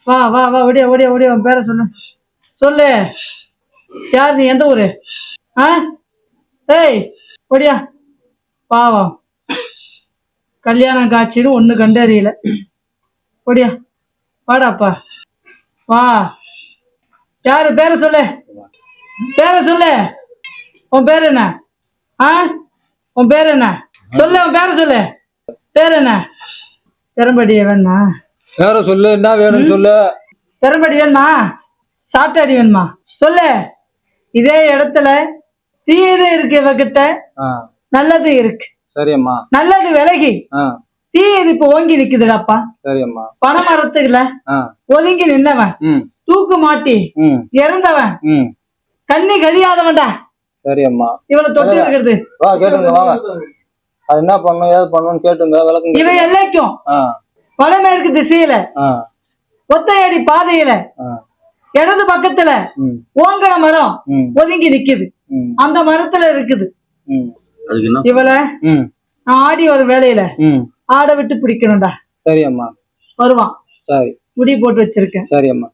வா வா வா, ஓடியா ஓடியா ஓடியா, உன் பேரை சொல்லு. சொல்லு, யார் நீ, எந்த ஊரு? ஆ, ஏய், ஓடியா. பாவம், கல்யாணம் காட்சின்னு ஒண்ணு கண்டறியல. ஓடியா, வாடாப்பா, வா. யாரு, பேரை சொல்லு, பேரை சொல்லு. உன் பேர் என்ன? ஆ, உன் பேர் என்ன? சொல்லு, உன் பேரை சொல்லு. பேர் என்ன? திறம்படி வேணுமா? வேற சொல்லு, என்ன வேணும்னு சொல்லு. திறம்படி வேணுமா? சாப்பிட்டாடி வேணுமா? சொல்லு. இதே இடத்துல தீயது இருக்கு இவகிட்ட, நல்லது இருக்கு. சரியம்மா. நல்லது விலகி தீயது இப்ப ஓங்கி நிக்குதுடாப்பா. சரியம்மா. பணமரத்துக்குல ஒதுங்கி நின்னவன், தூக்கு மாட்டி இறந்தவன், கண்ணி கழியாதவன்டா. சரியம்மா. இவளை தொட்டு இருக்கிறது. வா, கேட்டுங்க வாங்க. அது என்ன பண்ணும் ஏது பண்ணுன்னு கேட்டுங்க, விளக்குங்க. இவன் எல்லைக்கும் வடமேற்கு திசையில ஒத்தையடி பாதையில இடது பக்கத்துல ஓங்கட மரம் ஒதுங்கி நிக்குது. அந்த மரத்துல இருக்குது. இவளை ஆடி ஒரு வேலையில ஆட விட்டு பிடிக்கணும்டா. சரியம்மா. வருவான். சரி. முடி போட்டு வச்சிருக்கேன். சரியம்மா.